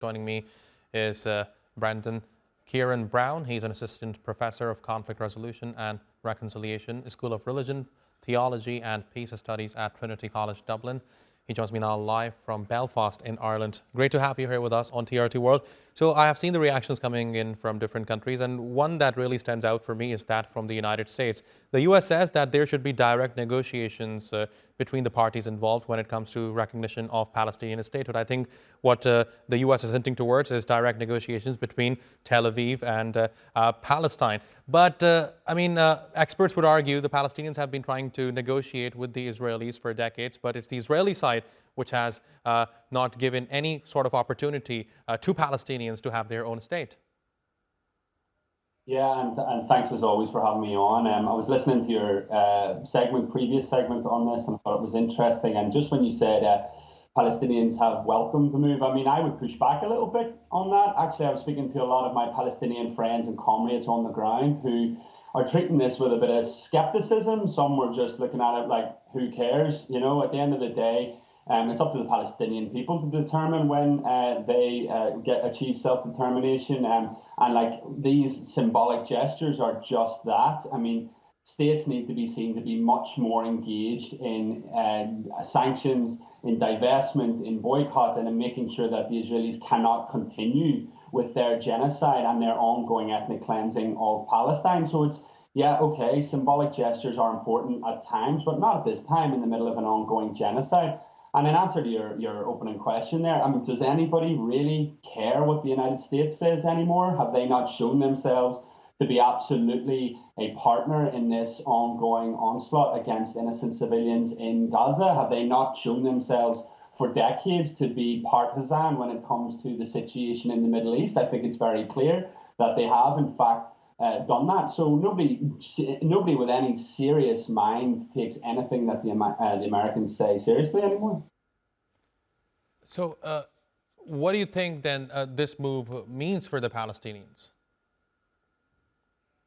Joining me is Brandon Ciaran Brown. He's an assistant professor of conflict resolution and reconciliation, School of Religion, Theology and Peace Studies at Trinity College Dublin. He joins me now live from Belfast in Ireland. Great to have you here with us on TRT World. So I have seen the reactions coming in from different countries, and one that really stands out for me is that from the United States. The US says that there should be direct negotiations between the parties involved when it comes to recognition of Palestinian statehood. I think what the US is hinting towards is direct negotiations between Tel Aviv and Palestine. But experts would argue the Palestinians have been trying to negotiate with the Israelis for decades, but it's the Israeli side which has not given any sort of opportunity to Palestinians to have their own state. Yeah, and thanks as always for having me on. I was listening to your previous segment on this, and I thought it was interesting. And just when you said Palestinians have welcomed the move, I mean, I would push back a little bit on that. Actually, I was speaking to a lot of my Palestinian friends and comrades on the ground who are treating this with a bit of skepticism. Some were just looking at it like, who cares? You know, at the end of the day, it's up to the Palestinian people to determine when they achieve self-determination. And like these symbolic gestures are just that. I mean, states need to be seen to be much more engaged in sanctions, in divestment, in boycott, and in making sure that the Israelis cannot continue with their genocide and their ongoing ethnic cleansing of Palestine. So it's, yeah, okay, symbolic gestures are important at times, but not at this time in the middle of an ongoing genocide. And in answer to your opening question there, I mean, does anybody really care what the United States says anymore? Have they not shown themselves to be absolutely a partner in this ongoing onslaught against innocent civilians in Gaza? Have they not shown themselves for decades to be partisan when it comes to the situation in the Middle East? I think it's very clear that they have, in fact, done that. So nobody with any serious mind takes anything that the Americans say seriously anymore. So what do you think then this move means for the Palestinians?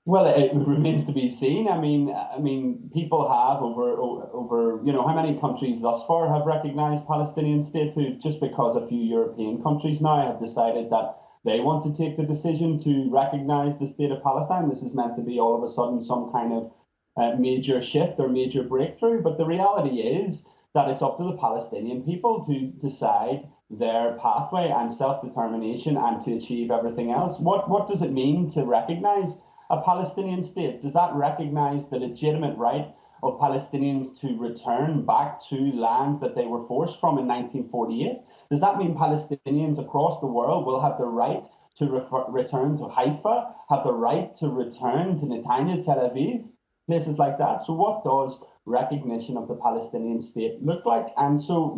Well, it remains to be seen. I mean, people have over how many countries thus far have recognized Palestinian statehood? Just because a few European countries now have decided that they want to take the decision to recognize the state of Palestine. This is meant to be all of a sudden some kind of major shift or major breakthrough. But the reality is that it's up to the Palestinian people to decide their pathway and self-determination and to achieve everything else. What does it mean to recognize a Palestinian state? Does that recognize the legitimate right of Palestinians to return back to lands that they were forced from in 1948? Does that mean Palestinians across the world will have the right to return to Haifa, have the right to return to Netanya, Tel Aviv, places like that? So what does recognition of the Palestinian state look like? And so,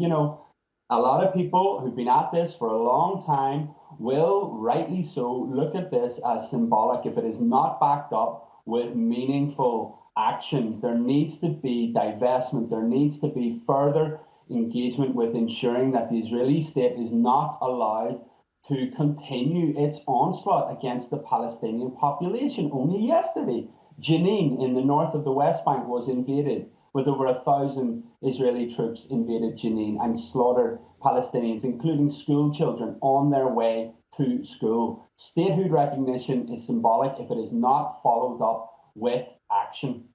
a lot of people who've been at this for a long time will, rightly so, look at this as symbolic if it is not backed up with meaningful actions. There needs to be divestment. There needs to be further engagement with ensuring that the Israeli state is not allowed to continue its onslaught against the Palestinian population. Only yesterday, Jenin in the north of the West Bank was invaded, with over 1,000 Israeli troops invaded Jenin and slaughtered Palestinians, including school children on their way to school. Statehood recognition is symbolic if it is not followed up with action.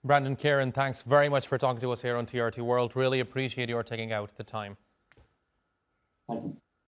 Brandon Ciaran, thanks very much for talking to us here on TRT World. Really appreciate your taking out the time. Thank you.